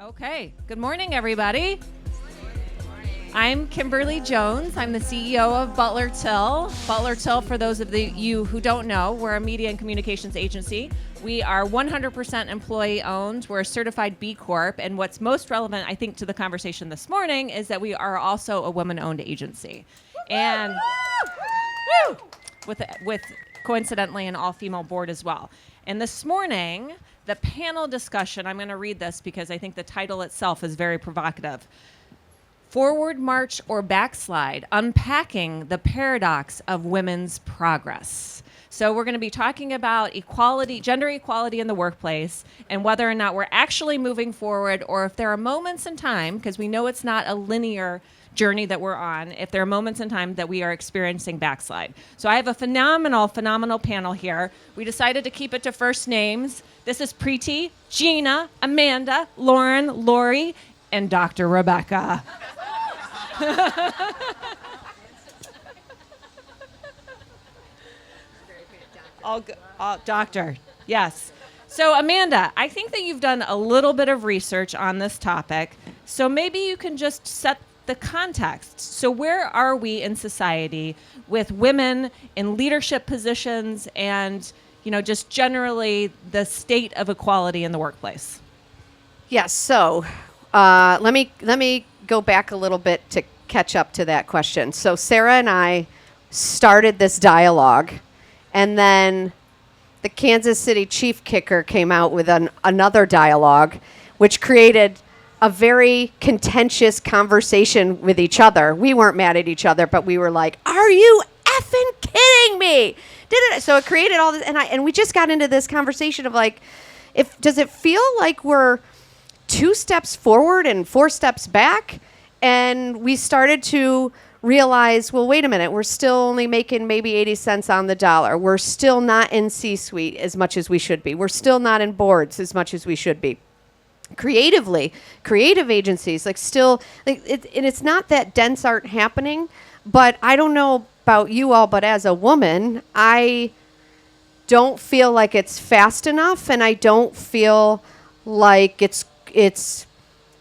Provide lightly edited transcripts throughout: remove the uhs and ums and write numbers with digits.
Okay, good morning, everybody. I'm Kimberly Jones. I'm the CEO of Butler Till. Butler Till, for those of you who don't know, we're a media and communications agency. We are 100% employee owned. We're a certified B Corp. And what's most relevant, I think, to the conversation this morning is that we are also a woman-owned agency. And with coincidentally an all-female board as well. And this morning, the panel discussion, I'm going to read this because I think the title itself is very provocative. Forward March or Backslide, Unpacking the Paradox of Women's Progress. So we're going to be talking about equality, gender equality in the workplace, and whether or not we're actually moving forward, or if there are moments in time, because we know it's not a linear journey that we're on, if there are moments in time that we are experiencing backslide. So I have a phenomenal panel here. We decided to keep it to first names. This is Priti, Gina, Amanda, Lauren, Lori, and Dr. Rebecca. Doctor, yes. So Amanda, I think that you've done a little bit of research on this topic. So maybe you can just set the context. So where are we in society with women in leadership positions and, just generally the state of equality in the workplace? Yes. So let me go back a little bit to catch up to that question. So Sarah and I started this dialogue, and then the Kansas City Chief Kicker came out with another dialogue, which created a very contentious conversation with each other. We weren't mad at each other, but we were like, "Are you effing kidding me?" So it created all this, and we just got into this conversation of like, does it feel like we're 2 steps forward and 4 steps back? And we started to realize, well, wait a minute, we're still only making maybe 80 cents on the dollar. We're still not in C-suite as much as we should be. We're still not in boards as much as we should be. Creative agencies, it's not that dents aren't happening, but I don't know about you all, but as a woman, I don't feel like it's fast enough, and I don't feel like it's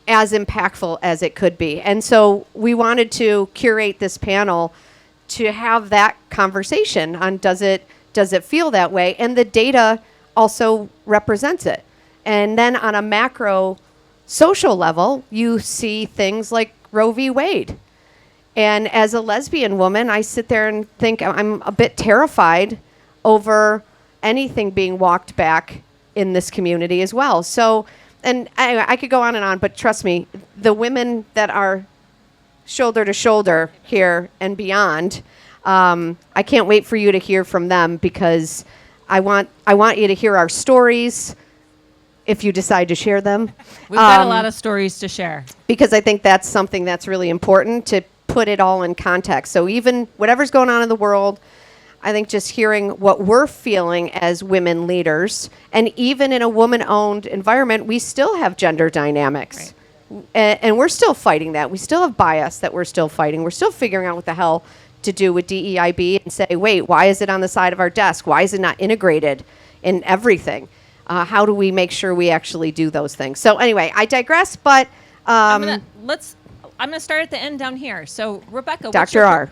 as impactful as it could be. And so we wanted to curate this panel to have that conversation on does it feel that way? And the data also represents it. And then on a macro social level, you see things like Roe v. Wade. And as a lesbian woman, I sit there and think I'm a bit terrified over anything being walked back in this community as well. So, and I could go on, but trust me, the women that are shoulder to shoulder here and beyond, I can't wait for you to hear from them, because I want you to hear our stories if you decide to share them. We've got a lot of stories to share. Because I think that's something that's really important, to put it all in context. So even whatever's going on in the world, I think just hearing what we're feeling as women leaders, and even in a woman-owned environment, we still have gender dynamics. Right. And we're still fighting that. We still have bias that we're still fighting. We're still figuring out what the hell to do with DEIB and say, wait, why is it on the side of our desk? Why is it not integrated in everything? How do we make sure we actually do those things? So anyway, I digress, but I'm gonna start at the end down here. So Rebecca, Dr. R.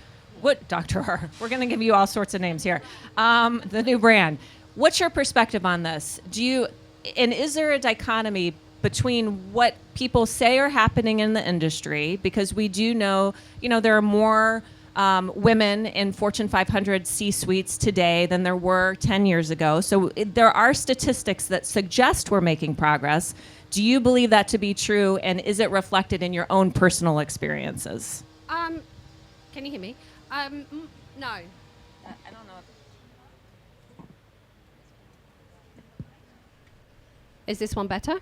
Dr. R. We're going to give you all sorts of names here. The new brand. What's your perspective on this? Is there a dichotomy between what people say are happening in the industry? Because we do know, there are more women in Fortune 500 C-suites today than there were 10 years ago. So there are statistics that suggest we're making progress. Do you believe that to be true? And is it reflected in your own personal experiences? Can you hear me? No. I don't know. Is this one better?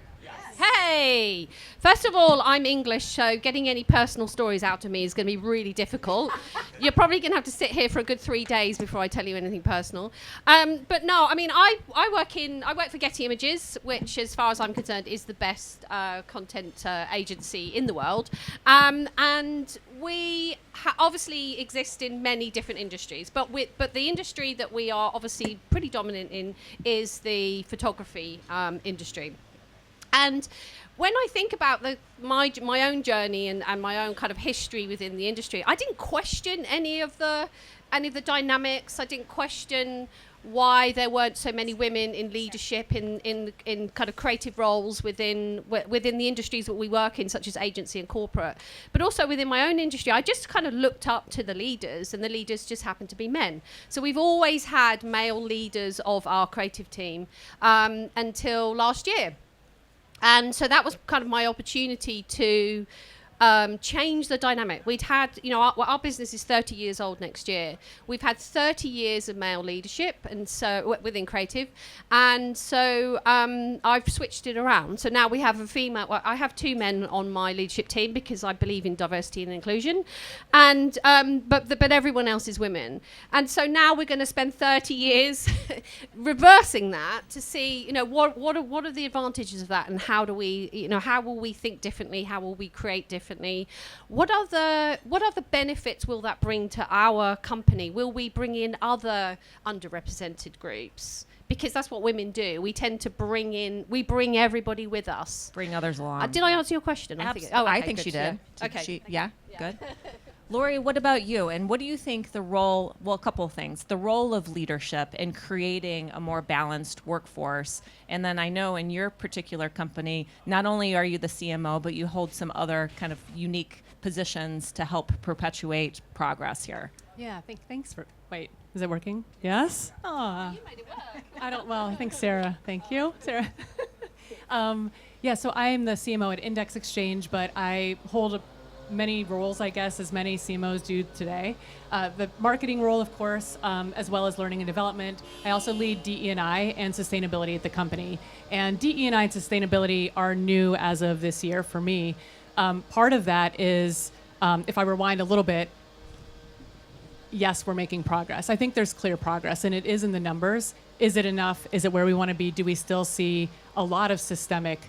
Hey! First of all, I'm English, so getting any personal stories out of me is going to be really difficult. You're probably going to have to sit here for a good 3 days before I tell you anything personal. But no, I mean, I work for Getty Images, which, as far as I'm concerned, is the best content agency in the world. And we obviously exist in many different industries, but the industry that we are obviously pretty dominant in is the photography industry. And when I think about my own journey and my own kind of history within the industry, I didn't question any of the dynamics. I didn't question why there weren't so many women in leadership in kind of creative roles within the industries that we work in, such as agency and corporate. But also within my own industry, I just kind of looked up to the leaders, and the leaders just happened to be men. So we've always had male leaders of our creative team until last year. And so that was kind of my opportunity to change the dynamic. We'd had, our business is 30 years old next year. We've had 30 years of male leadership, and so within creative, and so I've switched it around. So now we have a female. Well, I have 2 men on my leadership team because I believe in diversity and inclusion, and but everyone else is women. And so now we're going to spend 30 years reversing that to see, what are the advantages of that, and how do we, how will we think differently? How will we create differently? What other benefits will that bring to our company? Will we bring in other underrepresented groups? Because that's what women do. We tend to bring everybody with us. Bring others along. Did I answer your question? I think she did. Yeah. Okay. Yeah, good. Lori, what about you? And what do you think the role, well, a couple of things, the role of leadership in creating a more balanced workforce? And then I know in your particular company, not only are you the CMO, but you hold some other kind of unique positions to help perpetuate progress here. Yeah, thanks for, wait, is it working? Yes? You made it work. I think Sarah, thank you, Sarah. Yeah, so I am the CMO at Index Exchange, but I hold many roles, I guess, as many CMOs do today. The marketing role, of course, as well as learning and development. I also lead DE&I and sustainability at the company. And DE&I and sustainability are new as of this year for me. Part of that is, if I rewind a little bit, yes, we're making progress. I think there's clear progress, and it is in the numbers. Is it enough? Is it where we want to be? Do we still see a lot of systemic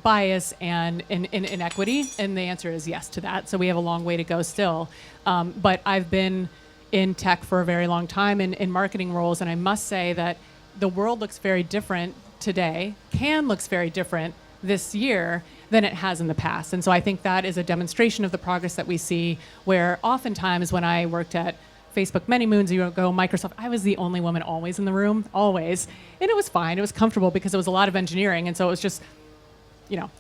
bias and inequity? And the answer is yes to that. So we have a long way to go still. But I've been in tech for a very long time in marketing roles, and I must say that the world looks very different today, looks very different this year than it has in the past. And so I think that is a demonstration of the progress that we see, where oftentimes when I worked at Facebook many moons ago, Microsoft, I was the only woman always in the room, always. And it was fine. It was comfortable because it was a lot of engineering. And so it was just,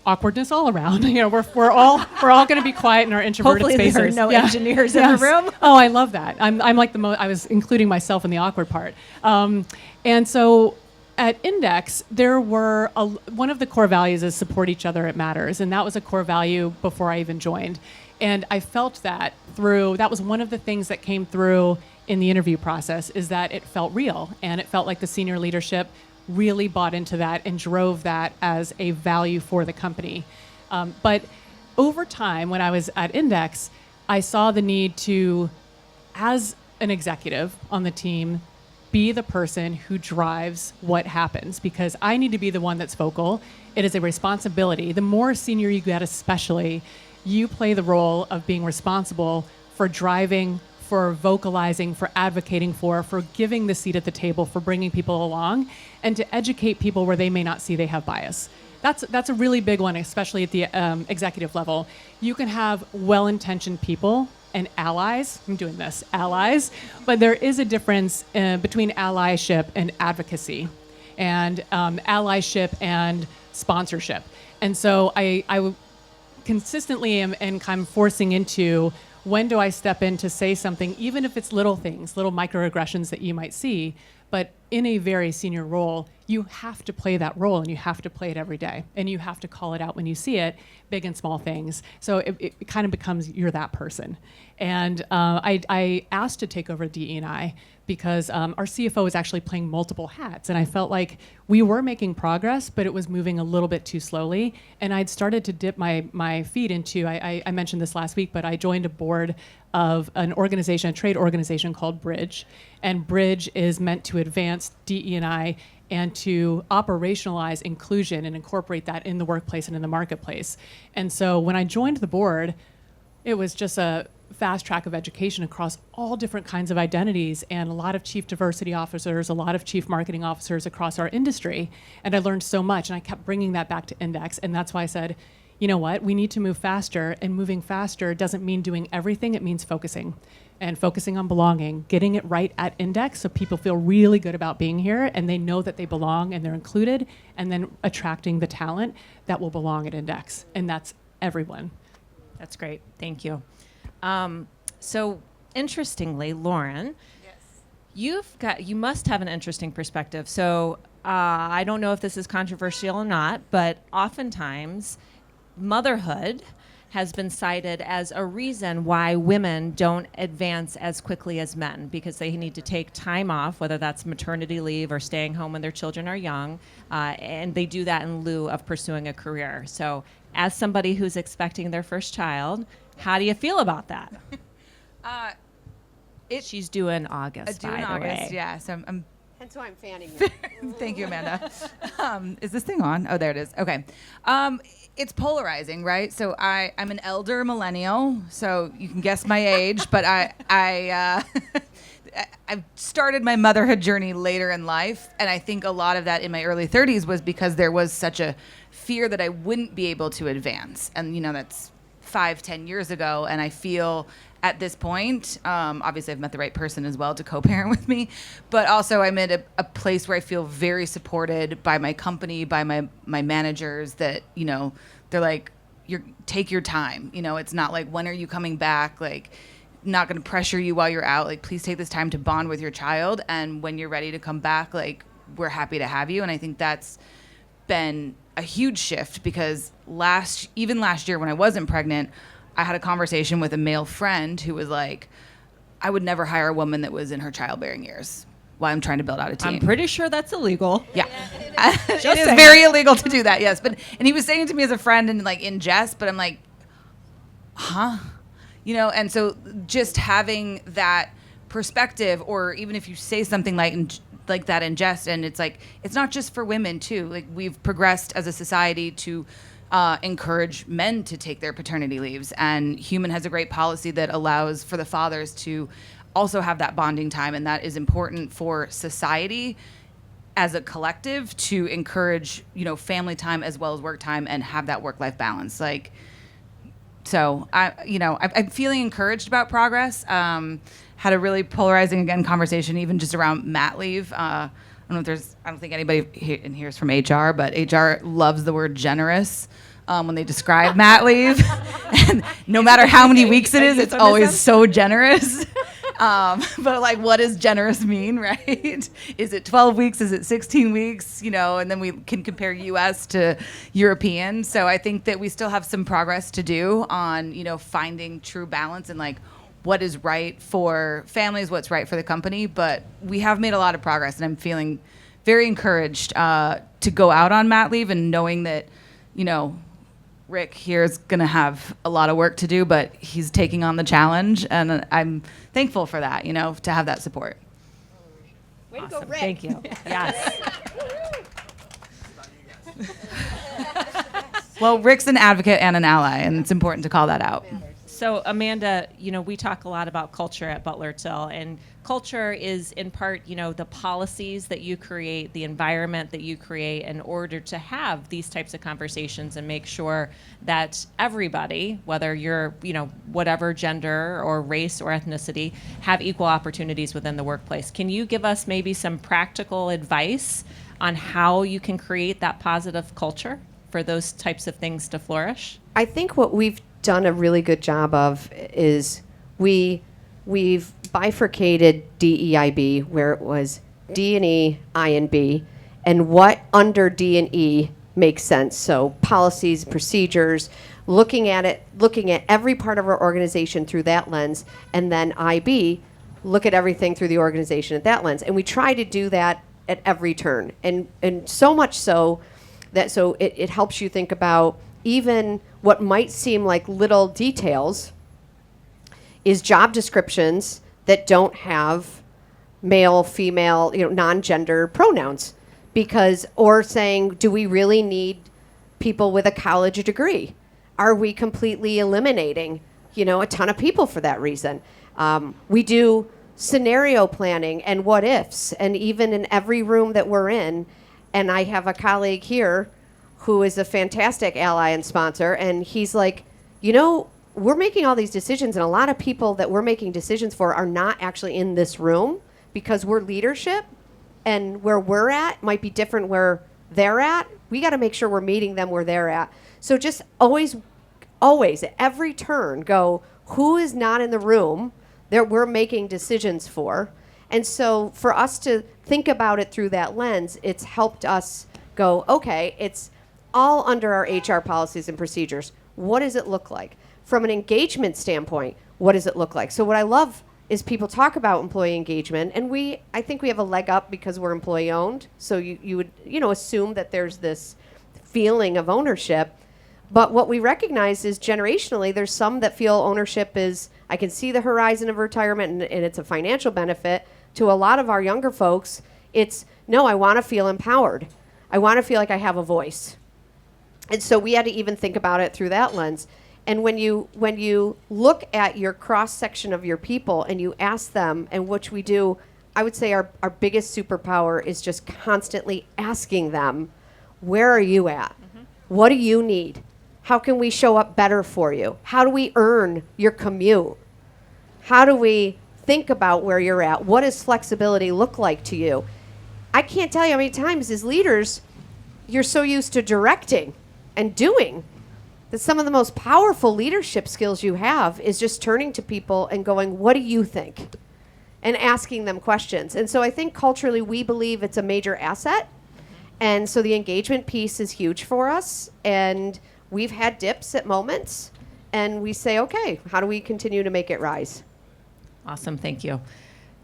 awkwardness all around. We're all going to be quiet in our introverted Hopefully spaces. there are no engineers in the room. Oh, I love that. I'm like I was including myself in the awkward part. And so at Index, there were one of the core values is support each other, it matters. And that was a core value before I even joined. And I felt that was one of the things that came through in the interview process, is that it felt real. And it felt like the senior leadership really bought into that and drove that as a value for the company. But over time, when I was at Index, I saw the need to, as an executive on the team, be the person who drives what happens, because I need to be the one that's vocal. It is a responsibility. The more senior you get, especially, you play the role of being responsible for driving, for vocalizing, for advocating for giving the seat at the table, for bringing people along, and to educate people where they may not see they have bias. That's a really big one, especially at the executive level. You can have well-intentioned people and allies. I'm doing this, allies. But there is a difference between allyship and advocacy, and allyship and sponsorship. And so I consistently am kind of forcing into, when do I step in to say something, even if it's little things, little microaggressions that you might see, but in a very senior role, you have to play that role, and you have to play it every day, and you have to call it out when you see it, big and small things. So it kind of becomes, you're that person. And I asked to take over DE&I because our CFO was actually playing multiple hats, and I felt like we were making progress, but it was moving a little bit too slowly. And I'd started to dip my feet into, I mentioned this last week, but I joined a board of an organization, a trade organization called Bridge. And Bridge is meant to advance DE&I and to operationalize inclusion and incorporate that in the workplace and in the marketplace. And so when I joined the board, it was just fast track of education across all different kinds of identities and a lot of chief diversity officers, a lot of chief marketing officers across our industry. And I learned so much, and I kept bringing that back to Index. And that's why I said, you know what, we need to move faster, and moving faster doesn't mean doing everything, it means focusing. And focusing on belonging, getting it right at Index so people feel really good about being here and they know that they belong and they're included, and then attracting the talent that will belong at Index. And that's everyone. That's great. Thank you. So interestingly, Lauren, you must have an interesting perspective. So I don't know if this is controversial or not, but oftentimes motherhood has been cited as a reason why women don't advance as quickly as men, because they need to take time off, whether that's maternity leave or staying home when their children are young, and they do that in lieu of pursuing a career. So as somebody who's expecting their first child, how do you feel about that? She's due in August, Due by in the August, way. yeah. So I'm That's why I'm fanning you. Thank you, Amanda. Is this thing on? Oh, there it is. Okay. It's polarizing, right? So I'm an elder millennial, so you can guess my age, but I started my motherhood journey later in life, and I think a lot of that in my early 30s was because there was such a fear that I wouldn't be able to advance. And, that's 5-10 years ago, and I feel at this point, obviously I've met the right person as well to co-parent with me, but also I'm at a place where I feel very supported by my company, by my managers, that, they're like, take your time. It's not like, when are you coming back? Like, not going to pressure you while you're out. Like, please take this time to bond with your child. And when you're ready to come back, like, we're happy to have you. And I think that's been a huge shift, because even last year when I wasn't pregnant, I had a conversation with a male friend who was like, I would never hire a woman that was in her childbearing years while I'm trying to build out a team. I'm pretty sure that's illegal. Yeah. It is very illegal to do that, yes. And he was saying it to me as a friend and like in jest, but I'm like, huh? And so just having that perspective, or even if you say something like that in jest, and it's like, it's not just for women too. Like, we've progressed as a society to encourage men to take their paternity leaves, and Human has a great policy that allows for the fathers to also have that bonding time, and that is important for society as a collective to encourage, family time as well as work time, and have that work-life balance. Like, so I'm feeling encouraged about progress. Had a really polarizing conversation even just around mat leave. I don't think anybody in here is from HR, but HR loves the word generous when they describe mat leave. And no matter how many weeks it is, it's always so generous. But like, what does generous mean, right? Is it 12 weeks? Is it 16 weeks? And then we can compare US to European. So I think that we still have some progress to do on, finding true balance and like what is right for families, what's right for the company. But we have made a lot of progress, and I'm feeling very encouraged to go out on mat leave, and knowing that, Rick here is going to have a lot of work to do, but he's taking on the challenge, and I'm thankful for that, to have that support. Way to Awesome. go, Rick. Thank you. Yes. Well, Rick's an advocate and an ally, and it's important to call that out. So Amanda, we talk a lot about culture at Butler Till, and culture is in part, the policies that you create, the environment that you create in order to have these types of conversations and make sure that everybody, whether you're, whatever gender or race or ethnicity, have equal opportunities within the workplace. Can you give us maybe some practical advice on how you can create that positive culture for those types of things to flourish? I think what we've done a really good job of is we've bifurcated DEIB, where it was D and E, I and B, and what under D and E makes sense. So policies, procedures, looking at every part of our organization through that lens, and then IB, look at everything through the organization at that lens. And we try to do that at every turn, and so much so that it helps you think about even what might seem like little details is job descriptions that don't have male, female, non-gender pronouns, or saying, do we really need people with a college degree? Are we completely eliminating, a ton of people for that reason. We do scenario planning and what ifs, and even in every room that we're in, and I have a colleague here who is a fantastic ally and sponsor, and he's like, we're making all these decisions, and a lot of people that we're making decisions for are not actually in this room because we're leadership, and where we're at might be different where they're at. We got to make sure we're meeting them where they're at. So just always at every turn go, who is not in the room that we're making decisions for? And so for us to think about it through that lens, it's helped us go, okay, it's all under our HR policies and procedures. What does it look like? From an engagement standpoint, what does it look like? So what I love is people talk about employee engagement, and I think we have a leg up because we're employee owned. So you would assume that there's this feeling of ownership. But what we recognize is generationally, there's some that feel ownership is, I can see the horizon of retirement and it's a financial benefit. To a lot of our younger folks, it's, no, I want to feel empowered. I want to feel like I have a voice. And so we had to even think about it through that lens. And when you look at your cross-section of your people and you ask them, and which we do, I would say our biggest superpower is just constantly asking them, where are you at? What do you need? How can we show up better for you? How do we earn your commute? How do we think about where you're at? What does flexibility look like to you? I can't tell you how many times as leaders, you're so used to directing and doing that some of the most powerful leadership skills you have is just turning to people and going, what do you think? And asking them questions. And so I think culturally we believe it's a major asset. And so the engagement piece is huge for us. And we've had dips at moments. And we say, okay, how do we continue to make it rise? Awesome. Thank you.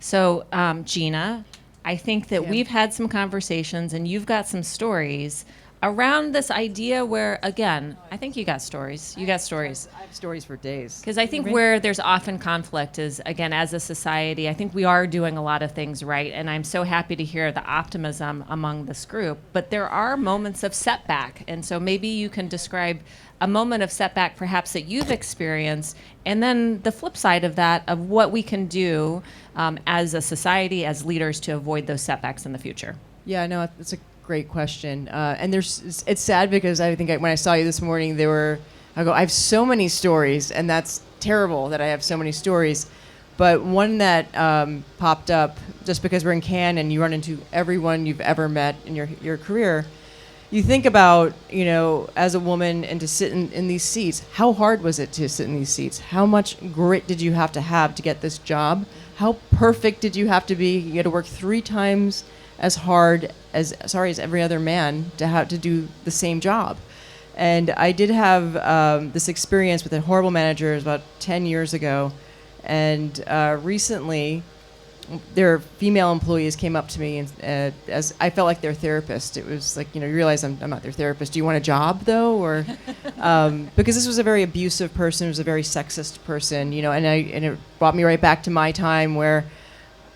So, Gina, I think that we've had some conversations and you've got some stories around this idea where, again, I think you got stories. You got stories. I have stories for days. Because I think where there's often conflict is, again, as a society, I think we are doing a lot of things right. And I'm so happy to hear the optimism among this group. But there are moments of setback. And so maybe you can describe a moment of setback perhaps that you've experienced, and then the flip side of that, of what we can do as a society, as leaders, to avoid those setbacks in the future. Yeah, no, it's a great question. And it's sad because I think when I saw you this morning, I have so many stories, and that's terrible that I have so many stories. But one that popped up, just because we're in Cannes and you run into everyone you've ever met in your career, you think about, as a woman and to sit in these seats, how hard was it to sit in these seats? How much grit did you have to get this job? How perfect did you have to be? You had to work 3 times as hard as every other man to do the same job. And I did have this experience with a horrible manager about 10 years ago. And recently, their female employees came up to me and as I felt like their therapist. It was like, you realize I'm not their therapist. Do you want a job though? Or because this was a very abusive person, it was a very sexist person, and it brought me right back to my time where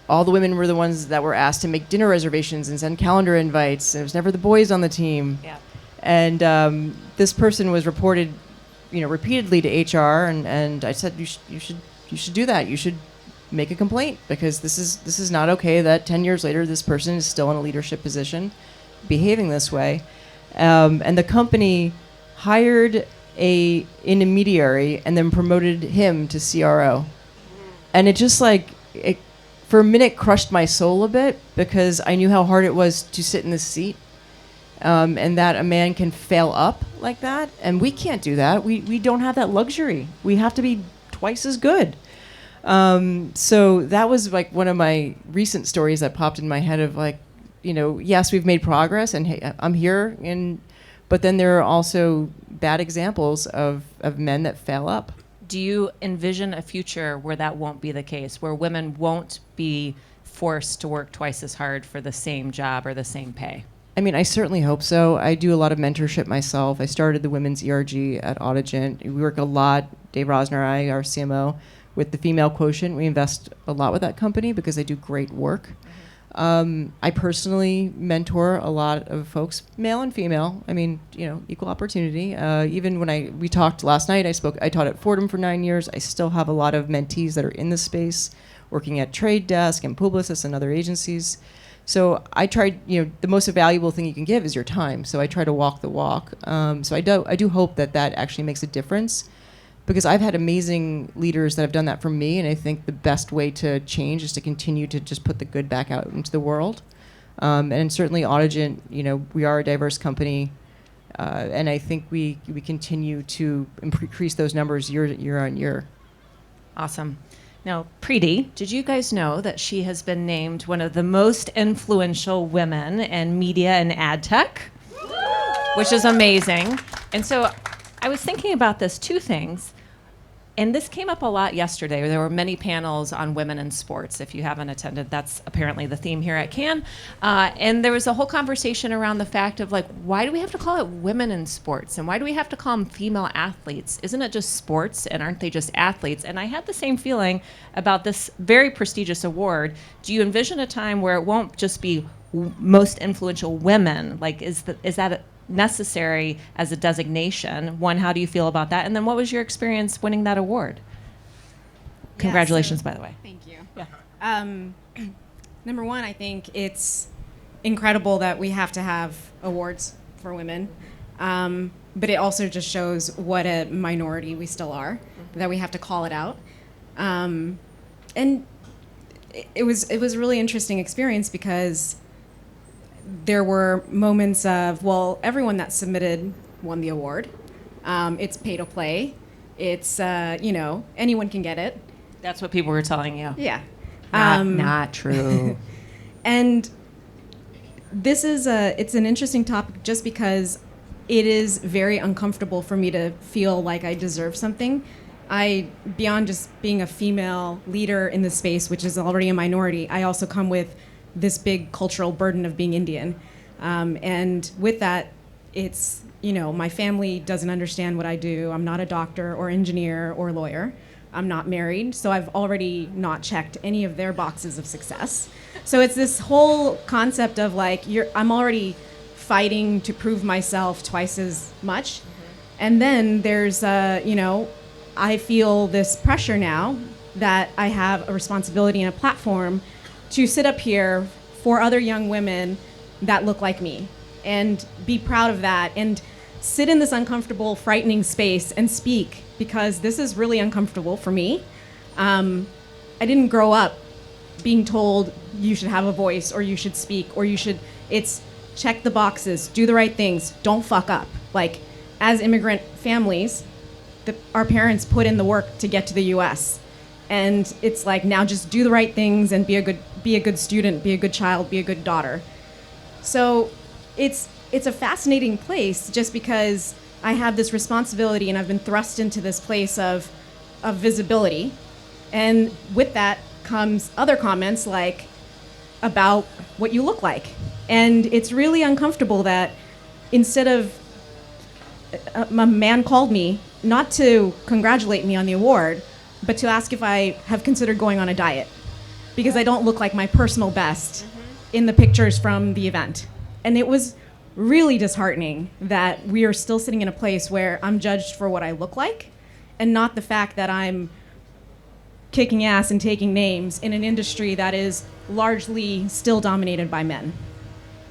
all the women were the ones that were asked to make dinner reservations and send calendar invites, and it was never the boys on the team. Yeah. And this person was reported, repeatedly to HR, and I said you should do that. You should make a complaint, because this is not okay that 10 years later this person is still in a leadership position behaving this way. And the company hired an intermediary and then promoted him to CRO. And it just it for a minute crushed my soul a bit, because I knew how hard it was to sit in this seat, and that a man can fail up like that, and we can't do that. We don't have that luxury. We have to be twice as good. So that was one of my recent stories that popped in my head of yes, we've made progress, and hey, I'm here, but then there are also bad examples of men that fail up. Do you envision a future where that won't be the case, where women won't be forced to work twice as hard for the same job or the same pay? I mean, I certainly hope so. I do a lot of mentorship myself. I started the women's ERG at Audigent. We work a lot, Dave Rosner and I, our CMO, with the female quotient. We invest a lot with that company because they do great work. I personally mentor a lot of folks, male and female. I mean, equal opportunity. Even when we talked last night, I taught at Fordham for 9 years. I still have a lot of mentees that are in the space, working at Trade Desk and Publicis and other agencies. So I tried, the most valuable thing you can give is your time. So I try to walk the walk. So I do hope that actually makes a difference, because I've had amazing leaders that have done that for me, and I think the best way to change is to continue to just put the good back out into the world. And certainly Audigent, we are a diverse company, and I think we continue to increase those numbers year on year. Awesome. Now, Priti, did you guys know that she has been named one of the most influential women in media and ad tech, which is amazing. And so I was thinking about this, two things. And this came up a lot yesterday. There were many panels on women in sports. If you haven't attended, that's apparently the theme here at Cannes. And there was a whole conversation around the fact of why do we have to call it women in sports? And why do we have to call them female athletes? Isn't it just sports, and aren't they just athletes? And I had the same feeling about this very prestigious award. Do you envision a time where it won't just be most influential women? Is that necessary as a designation? One, how do you feel about that? And then what was your experience winning that award? Congratulations, by the way. Thank you. Yeah. Number one, I think it's incredible that we have to have awards for women, but it also just shows what a minority we still are, that we have to call it out. And it was a really interesting experience, because there were moments of, well, everyone that submitted won the award. It's pay to play. It's, anyone can get it. That's what people were telling you. Yeah. Not true. And this is it's an interesting topic, just because it is very uncomfortable for me to feel like I deserve something. Beyond just being a female leader in this space, which is already a minority, I also come with this big cultural burden of being Indian. And with that, it's, my family doesn't understand what I do. I'm not a doctor or engineer or lawyer. I'm not married, so I've already not checked any of their boxes of success. So it's this whole concept of I'm already fighting to prove myself twice as much. And then there's, I feel this pressure now that I have a responsibility and a platform to sit up here for other young women that look like me, and be proud of that, and sit in this uncomfortable, frightening space and speak, because this is really uncomfortable for me. I didn't grow up being told you should have a voice, or you should speak, or it's check the boxes, do the right things, don't fuck up. As immigrant families, our parents put in the work to get to the US. And it's now just do the right things and be a good student, be a good child, be a good daughter. So it's a fascinating place, just because I have this responsibility, and I've been thrust into this place of visibility. And with that comes other comments about what you look like. And it's really uncomfortable that instead of a man called me not to congratulate me on the award, but to ask if I have considered going on a diet, because I don't look like my personal best in the pictures from the event. And it was really disheartening that we are still sitting in a place where I'm judged for what I look like, and not the fact that I'm kicking ass and taking names in an industry that is largely still dominated by men.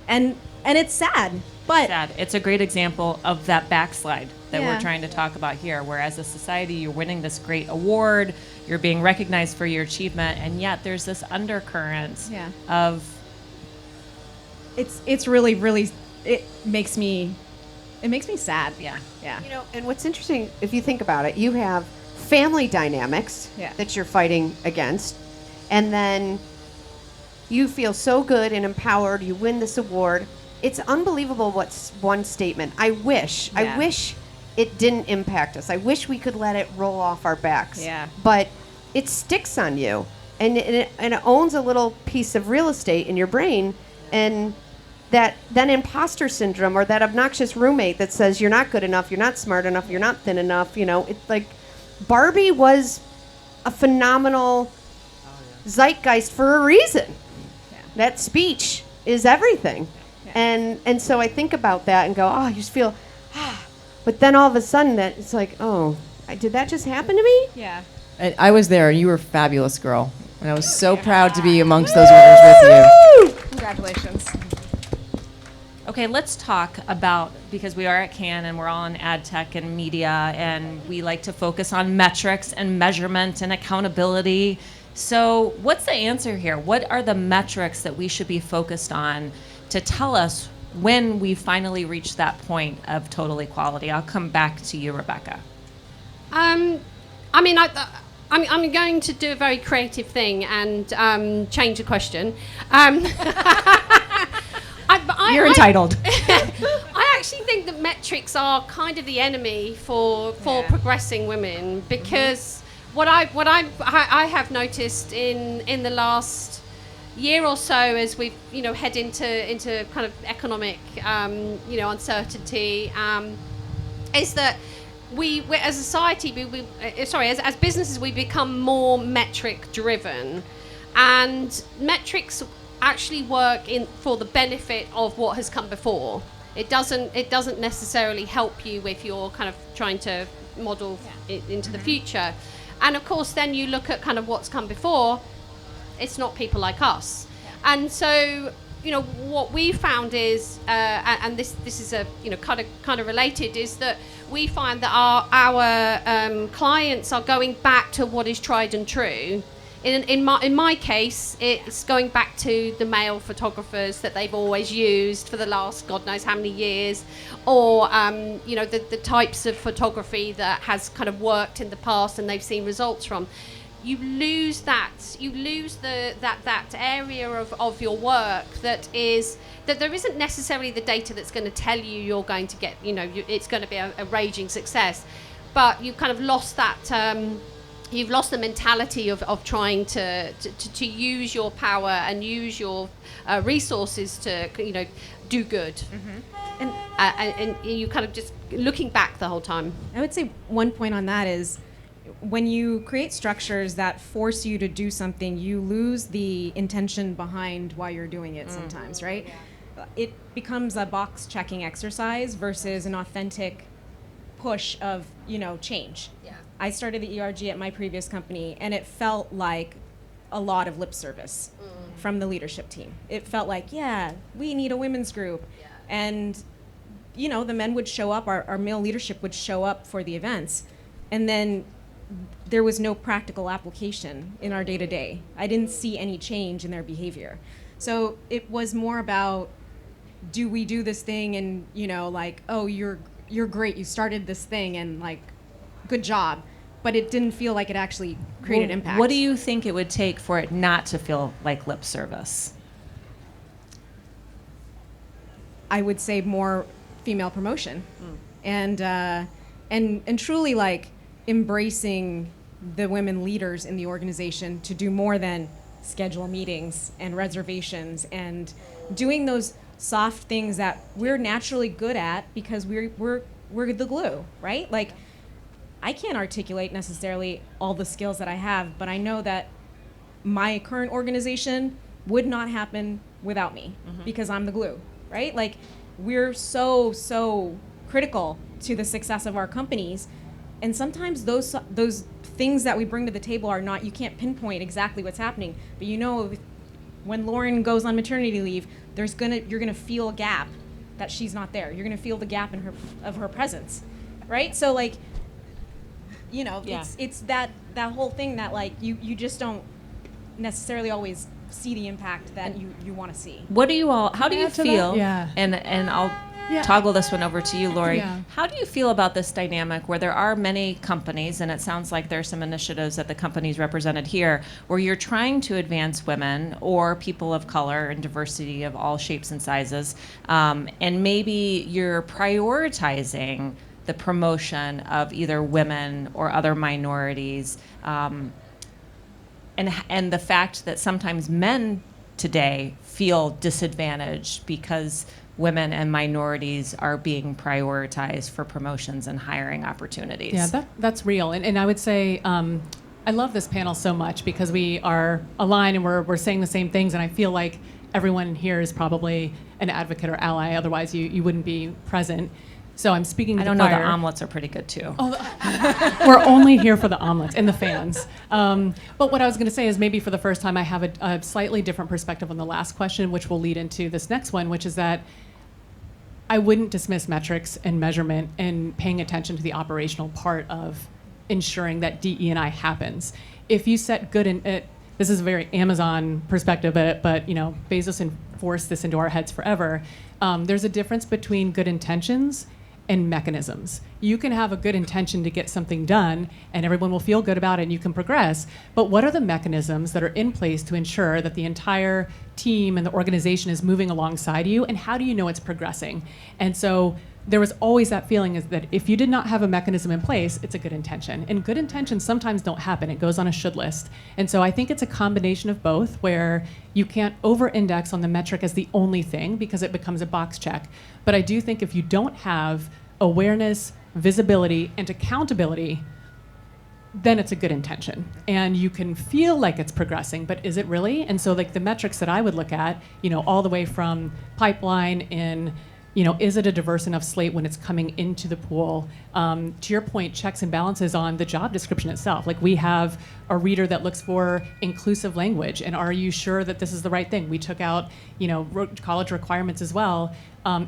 And it's sad, but It's a great example of that backslide that Yeah. we're trying to talk about here, where as a society you're winning this great award, you're being recognized for your achievement, and yet there's this undercurrent Yeah. of it's really, really, it makes me sad. yeah. Yeah. And what's interesting, if you think about it, you have family dynamics Yeah. that you're fighting against, and then you feel so good and empowered, you win this award. It's unbelievable what's one statement. I wish it didn't impact us. I wish we could let it roll off our backs. Yeah. But it sticks on you, and it owns a little piece of real estate in your brain, and that then imposter syndrome, or that obnoxious roommate that says you're not good enough, you're not smart enough, you're not thin enough. It's like Barbie was a phenomenal zeitgeist for a reason. that speech is everything. And so I think about that and go, oh, I just feel, but then all of a sudden that it's like, oh, did that just happen to me? Yeah. And I was there, and you were a fabulous girl. And I was so proud to be amongst those winners with you. Congratulations. Okay, let's talk about, because we are at Cannes and we're all in ad tech and media, and we like to focus on metrics and measurement and accountability. So what's the answer here? What are the metrics that we should be focused on to tell us when we finally reach that point of total equality? I'll come back to you, Rebecca. I'm going to do a very creative thing and change the question. You're entitled. I actually think that metrics are kind of the enemy for progressing women, because what I have noticed in the last year or so, as we've head into kind of economic uncertainty, is that we as a society, as businesses, we become more metric driven, and metrics actually work for the benefit of what has come before. It doesn't necessarily help you if you're kind of trying to model it into the future. And of course, then you look at kind of what's come before. It's not people like us. And so, what we found is, and this is a kind of related, is that we find that our clients are going back to what is tried and true. In my case, it's going back to the male photographers that they've always used for the last God knows how many years, or the types of photography that has kind of worked in the past and they've seen results from. You lose that area of your work that there isn't necessarily the data that's going to tell you you're going to get, it's going to be a raging success, but you've kind of lost that. You've lost the mentality of trying to use your power and use your resources to do good, and you kind of just looking back the whole time. I would say one point on that is, when you create structures that force you to do something, you lose the intention behind why you're doing it sometimes, right? Yeah. It becomes a box checking exercise versus an authentic push of, change. Yeah. I started the ERG at my previous company, and it felt like a lot of lip service from the leadership team. It felt like, we need a women's group. Yeah. And, the men would show up, our male leadership would show up for the events, and then there was no practical application in our day-to-day. I didn't see any change in their behavior. So it was more about, do we do this thing and, oh, you're great, you started this thing, and good job. But it didn't feel like it actually created impact. What do you think it would take for it not to feel like lip service? I would say more female promotion, and truly embracing the women leaders in the organization to do more than schedule meetings and reservations and doing those soft things that we're naturally good at because we're the glue, right? I can't articulate necessarily all the skills that I have, but I know that my current organization would not happen without me because I'm the glue, right? We're so critical to the success of our companies. And sometimes those things that we bring to the table are not, you can't pinpoint exactly what's happening. But when Lauren goes on maternity leave, you're gonna feel a gap that she's not there. You're gonna feel the gap in her presence, right? So it's that whole thing that you just don't necessarily always see the impact that you want to see. How do you feel? Yeah. And I'll toggle this one over to you, Lori. Yeah. How do you feel about this dynamic where there are many companies, and it sounds like there's some initiatives at the companies represented here, where you're trying to advance women or people of color and diversity of all shapes and sizes, and maybe you're prioritizing the promotion of either women or other minorities, and the fact that sometimes men today feel disadvantaged because women and minorities are being prioritized for promotions and hiring opportunities. Yeah, that's real. And I would say I love this panel so much because we are aligned and we're saying the same things, and I feel like everyone here is probably an advocate or ally, otherwise you wouldn't be present. So I'm speaking to I don't the know, the choir. omelets are pretty good too. We're only here for the omelets and the fans. But what I was going to say is maybe for the first time I have a slightly different perspective on the last question, which will lead into this next one, which is that I wouldn't dismiss metrics and measurement and paying attention to the operational part of ensuring that DE&I happens. If you set good this is a very Amazon perspective, but you know, Bezos enforced this into our heads forever. There's a difference between good intentions and mechanisms. You can have a good intention to get something done and everyone will feel good about it and you can progress, but what are the mechanisms that are in place to ensure that the entire team and the organization is moving alongside you, and how do you know it's progressing? And so there was always that feeling is that if you did not have a mechanism in place, it's a good intention. And good intentions sometimes don't happen. It goes on a should list. And so I think it's a combination of both, where you can't over-index on the metric as the only thing because it becomes a box check. But I do think if you don't have awareness, visibility, and accountability, then it's a good intention. And you can feel like it's progressing, but is it really? And so like the metrics that I would look at, you know, all the way from pipeline in, you know, is it a diverse enough slate when it's coming into the pool? To your point, checks and balances on the job description itself. Like we have a reader that looks for inclusive language, and are you sure that this is the right thing? We took out, you know, college requirements as well.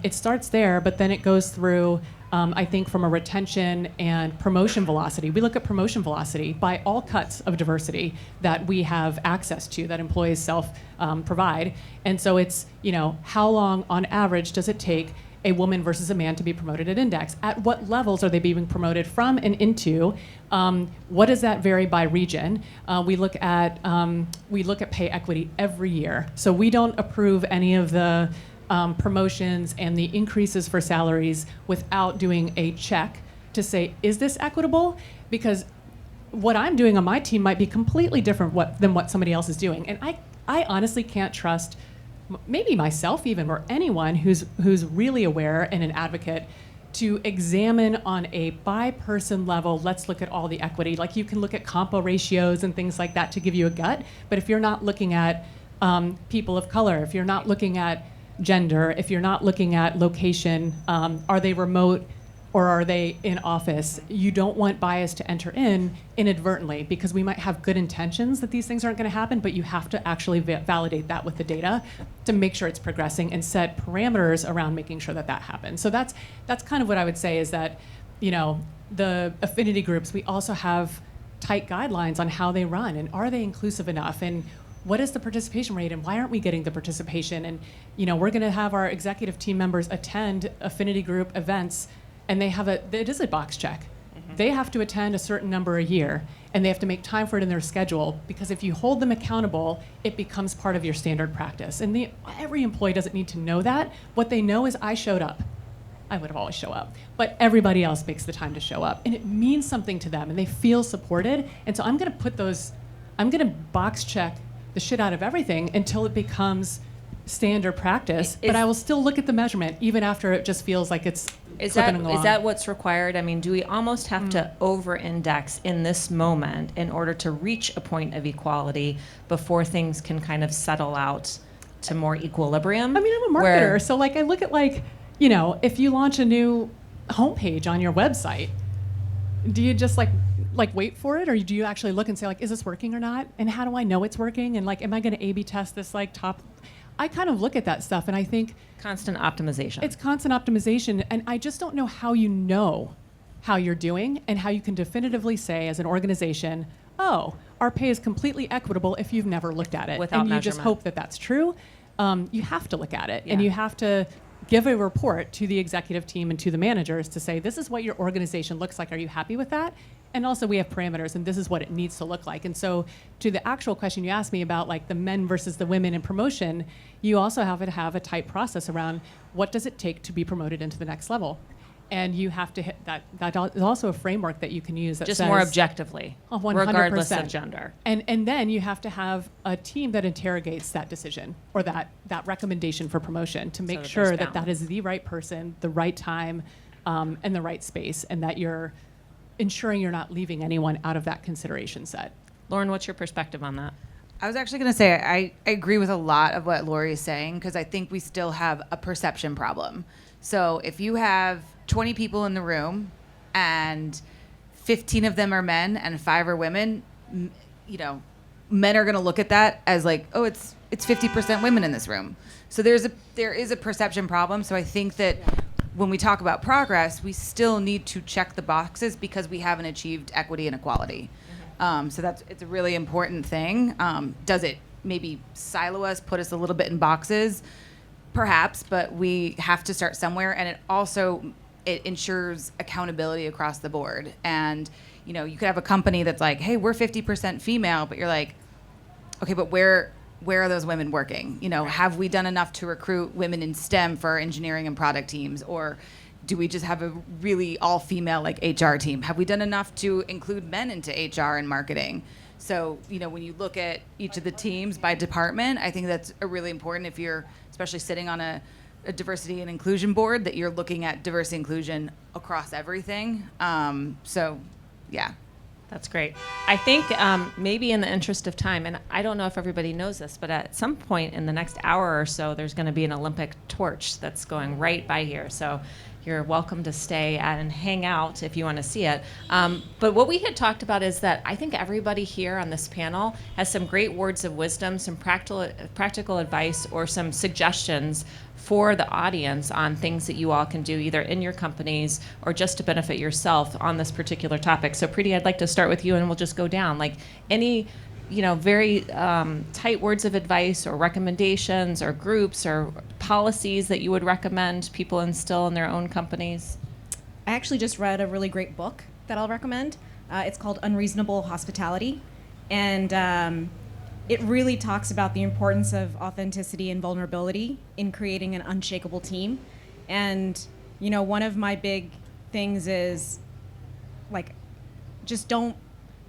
It starts there, but then it goes through, I think, from a retention and promotion velocity. We look at promotion velocity by all cuts of diversity that we have access to, that employees self-provide. And so it's, you know, how long on average does it take a woman versus a man to be promoted at Index? At what levels are they being promoted from and into? What does that vary by region? We look at pay equity every year. So we don't approve any of the promotions and the increases for salaries without doing a check to say, is this equitable? Because what I'm doing on my team might be completely different than what somebody else is doing. And I honestly can't trust maybe myself even, or anyone who's really aware and an advocate, to examine on a by person level, let's look at all the equity. Like you can look at compo ratios and things like that to give you a gut, but if you're not looking at people of color, if you're not looking at gender, if you're not looking at location, are they remote or are they in office, you don't want bias to enter in inadvertently, because we might have good intentions that these things aren't going to happen, but you have to actually validate that with the data to make sure it's progressing and set parameters around making sure that that happens. So that's kind of what I would say, is that, you know, the affinity groups, we also have tight guidelines on how they run, and are they inclusive enough, and what is the participation rate, and why aren't we getting the participation? And, you know, we're going to have our executive team members attend affinity group events, and it is a box check. Mm-hmm. They have to attend a certain number a year, and they have to make time for it in their schedule, because if you hold them accountable, it becomes part of your standard practice. And every employee doesn't need to know that. What they know is, I showed up. I would have always show up, but everybody else makes the time to show up, and it means something to them, and they feel supported. And so I'm going to box check the shit out of everything until it becomes standard practice, but I will still look at the measurement even after it just feels like it's clipping along. Is that what's required? I mean, do we almost have to over-index in this moment in order to reach a point of equality before things can kind of settle out to more equilibrium? I mean, I'm a marketer, so like I look at, like, you know, if you launch a new homepage on your website, do you just like wait for it, or do you actually look and say, like, is this working or not? And how do I know it's working? And like, am I going to A/B test this like top? I kind of look at that stuff, and I think constant optimization. It's constant optimization, and I just don't know how you know how you're doing and how you can definitively say as an organization, oh, our pay is completely equitable, if you've never looked at it. Without and you measurement. just hope that that's true. You have to look at it, Yeah. and you have to give a report to the executive team and to the managers to say, this is what your organization looks like. Are you happy with that? And also, we have parameters, and this is what it needs to look like. And so, to the actual question you asked me about, like, the men versus the women in promotion, you also have to have a tight process around what does it take to be promoted into the next level. And you have to hit that. That is also a framework that you can use that just says, more objectively, 100%. regardless of gender. And then you have to have a team that interrogates that decision, or that recommendation for promotion, to make that sure there's that that balance. is the right person, the right time, and the right space, and that you're ensuring you're not leaving anyone out of that consideration set. Lauren, what's your perspective on that? I was actually going to say I agree with a lot of what Lori is saying because I think we still have a perception problem. So if you have 20 people in the room and 15 of them are men and 5 are women, men are going to look at that as like, oh, it's 50% women in this room. So there is a perception problem. So I think that when we talk about progress, we still need to check the boxes because we haven't achieved equity and equality. So it's a really important thing. Does it maybe silo us, put us a little bit in boxes? Perhaps, but we have to start somewhere. And it ensures accountability across the board. And, you could have a company that's like, hey, we're 50% female, but you're like, okay, but where are those women working? Have we done enough to recruit women in STEM for our engineering and product teams? Or do we just have a really all-female like HR team? Have we done enough to include men into HR and marketing? So, when you look at each of the teams by department, I think that's a really important if you're especially sitting on a diversity and inclusion board, that you're looking at diversity and inclusion across everything. Yeah. That's great. I think maybe in the interest of time, and I don't know if everybody knows this, but at some point in the next hour or so, there's going to be an Olympic torch that's going right by here. So you're welcome to stay and hang out if you want to see it. But what we had talked about is that I think everybody here on this panel has some great words of wisdom, some practical advice, or some suggestions for the audience on things that you all can do either in your companies or just to benefit yourself on this particular topic. So Priti, I'd like to start with you and we'll just go down. Like any, very tight words of advice or recommendations or groups or policies that you would recommend people instill in their own companies? I actually just read a really great book that I'll recommend. It's called Unreasonable Hospitality. And it really talks about the importance of authenticity and vulnerability in creating an unshakable team. And, one of my big things is like, just don't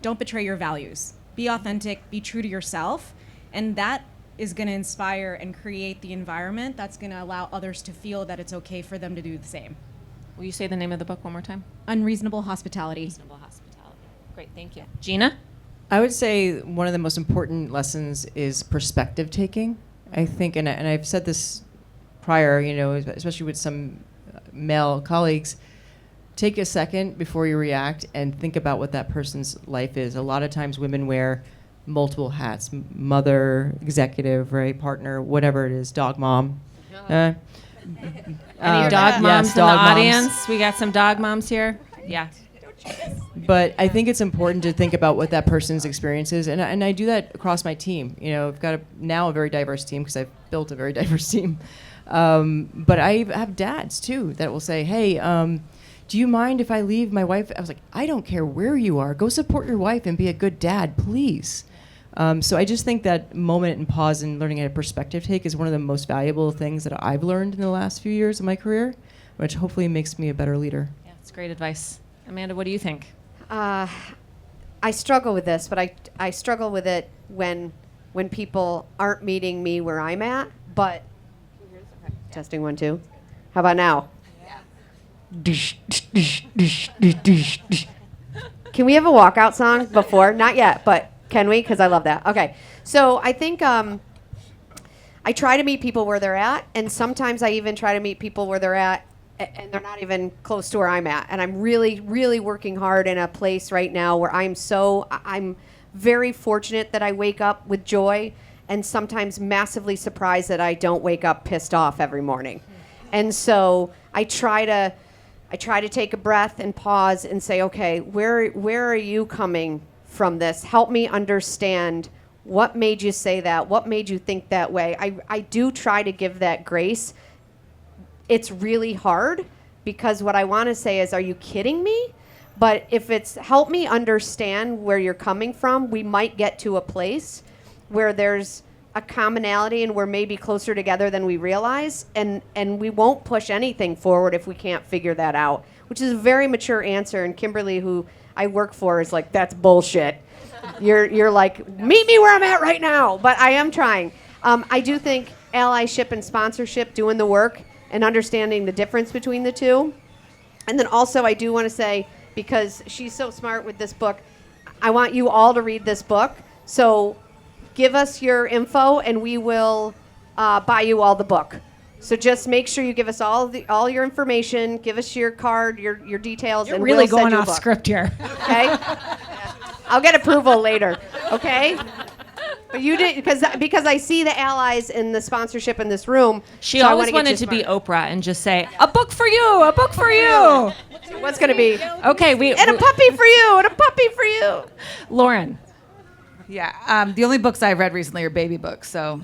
betray your values. Be authentic, be true to yourself. And that is going to inspire and create the environment that's going to allow others to feel that it's okay for them to do the same. Will you say the name of the book one more time? Unreasonable Hospitality. Unreasonable Hospitality. Great, thank you. Gina? I would say one of the most important lessons is perspective taking. I think, and I've said this prior, especially with some male colleagues, take a second before you react and think about what that person's life is. A lot of times women wear multiple hats, mother, executive, right, partner, whatever it is, dog mom. Any dog moms yes, in dog the moms. audience? We got some dog moms here? Yeah. But I think it's important to think about what that person's experience is, and I do that across my team. I've got now a very diverse team because I've built a very diverse team. But I have dads too that will say, "Hey, do you mind if I leave my wife?" I was like, "I don't care where you are. Go support your wife and be a good dad, please." So I just think that moment and pause and learning how to perspective take is one of the most valuable things that I've learned in the last few years of my career, which hopefully makes me a better leader. Yeah, it's great advice. Amanda, what do you think? I struggle with this, but I struggle with it when people aren't meeting me where I'm at. But testing 1 2. How about now? Can we have a walkout song before? Not yet, but can we? Because I love that. Okay, so I think I try to meet people where they're at, and sometimes I even try to meet people where they're at and they're not even close to where I'm at. And I'm really, really working hard in a place right now where I'm very fortunate that I wake up with joy and sometimes massively surprised that I don't wake up pissed off every morning. And so I try to take a breath and pause and say, okay, where are you coming from this? Help me understand what made you say that? What made you think that way? I do try to give that grace. It's really hard because what I want to say is, are you kidding me? But if it's help me understand where you're coming from, we might get to a place where there's a commonality and we're maybe closer together than we realize. And we won't push anything forward if we can't figure that out, which is a very mature answer. And Kimberly, who I work for, is like, that's bullshit. You're like, meet me where I'm at right now. But I am trying. I do think allyship and sponsorship, doing the work, and understanding the difference between the two. And then also I do want to say, because she's so smart with this book, I want you all to read this book. So give us your info, and we will buy you all the book. So just make sure you give us all your information. Give us your card, your details, You're and really we'll send going you a off book. script here. Okay. I'll get approval later. Okay. But you did because I see the allies in the sponsorship in this room. She so I always wanna get wanted you to be smart. Oprah and just say, "A book for you, a book for you." What's gonna be? Okay, And a puppy for you, and a puppy for you. Lauren. Yeah, the only books I've read recently are baby books, so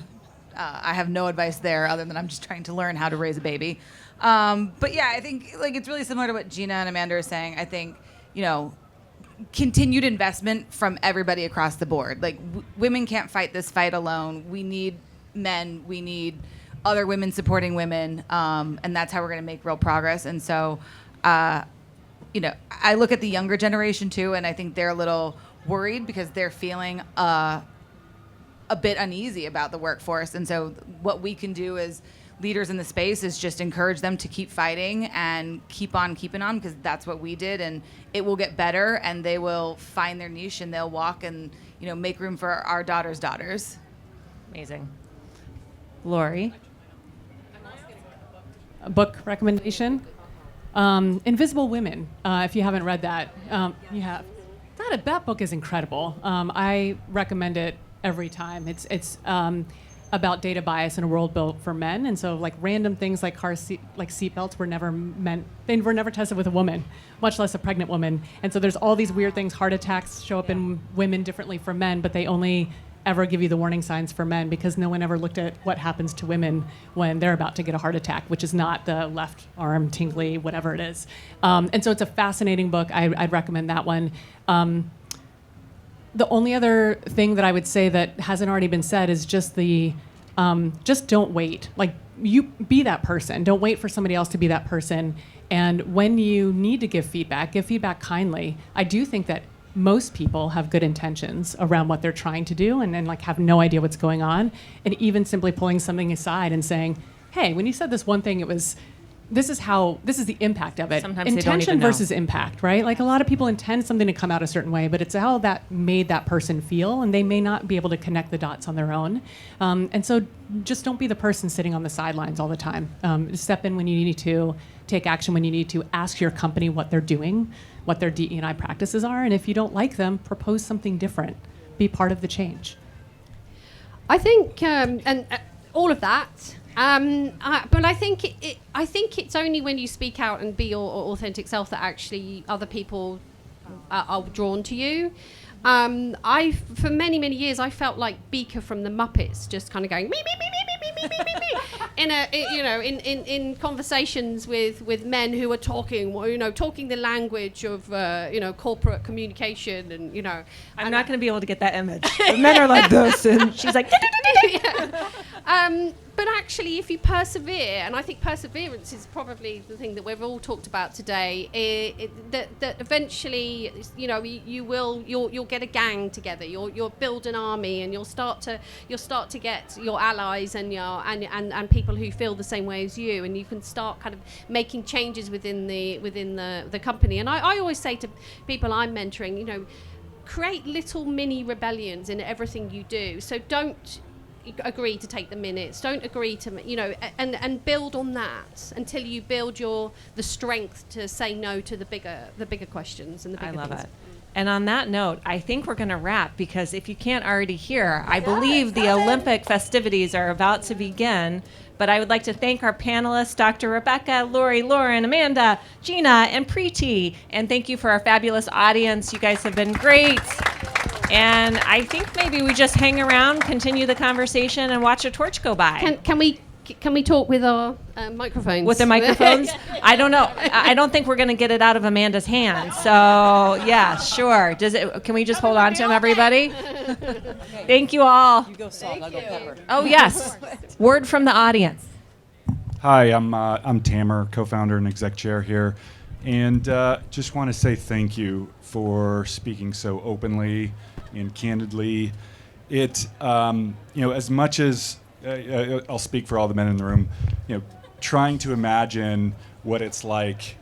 I have no advice there other than I'm just trying to learn how to raise a baby. But yeah, I think like it's really similar to what Gina and Amanda are saying. I think, continued investment from everybody across the board. Like women can't fight this fight alone. We need men. We need other women supporting women, and that's how we're going to make real progress. And so, I look at the younger generation too, and I think they're a little worried because they're feeling a bit uneasy about the workforce. And so what we can do as leaders in the space is just encourage them to keep fighting and keep on keeping on, because that's what we did, and it will get better, and they will find their niche, and they'll walk and make room for our daughters' daughters. Amazing. Lori. A book recommendation. Invisible Women, if you haven't read that. You have. That book is incredible. I recommend it every time. It's about data bias in a world built for men, and so like random things like seatbelts were never meant. They were never tested with a woman, much less a pregnant woman. And so there's all these weird things. Heart attacks show up in women differently for men, but they only ever give you the warning signs for men because no one ever looked at what happens to women when they're about to get a heart attack, which is not the left arm tingly, whatever it is. And so it's a fascinating book. I'd recommend that one. The only other thing that I would say that hasn't already been said is just just don't wait. Like, you be that person. Don't wait for somebody else to be that person. And when you need to give feedback kindly. I do think that most people have good intentions around what they're trying to do and like have no idea what's going on. And even simply pulling something aside and saying, hey, when you said this one thing, this is the impact of it. Sometimes they don't Intention even know. versus impact, right? Like a lot of people intend something to come out a certain way, but it's how that made that person feel, and they may not be able to connect the dots on their own. And so just don't be the person sitting on the sidelines all the time. Step in when you need to, take action when you need to, ask your company what they're doing, what their DE&I practices are, and if you don't like them, propose something different. Be part of the change. I think, and all of that. But I think it's only when you speak out and be your authentic self that actually other people are drawn to you. For many years I felt like Beaker from the Muppets, just kind of going me me me me me me me me me in conversations with men who are talking the language of corporate communication, and I'm not going to be able to get that image. The men are like this, and she's like. But actually, if you persevere, and I think perseverance is probably the thing that we've all talked about today, that eventually, you'll get a gang together. You'll build an army, and you'll start to get your allies and people who feel the same way as you, and you can start kind of making changes within the company. And I always say to people I'm mentoring, create little mini rebellions in everything you do. So don't agree to take the minutes, don't agree to and build on that until you build the strength to say no to the bigger questions and the bigger I love things. it. And on that note, I think we're going to wrap, because if you can't already hear, I believe the Olympic festivities are about to begin. But I would like to thank our panelists, Dr. Rebecca, Lori, Lauren, Amanda, Gina, and Priti. And thank you for our fabulous audience. You guys have been great. And I think maybe we just hang around, continue the conversation, and watch a torch go by. Can we talk with our microphones? With the microphones? I don't know. I don't think we're going to get it out of Amanda's hands. So, yeah, sure. Can we just hold on to him, everybody? Thank you all. You go salt, I'll go pepper. Oh, yes. Word from the audience. Hi, I'm Tamer, co-founder and exec chair here, and just want to say thank you for speaking so openly and candidly. It, as much as I'll speak for all the men in the room, trying to imagine what it's like,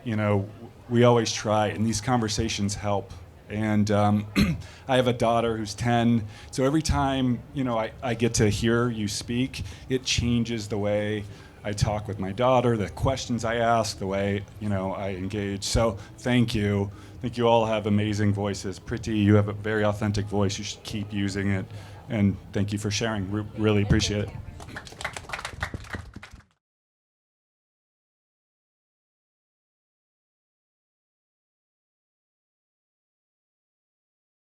we always try, and these conversations help And I have a daughter who's 10, so every time I get to hear you speak, it changes the way I talk with my daughter, the questions I ask, the way I engage. So thank you. I think you all have amazing voices. Priti, you have a very authentic voice. You should keep using it. And thank you for sharing. Really appreciate it.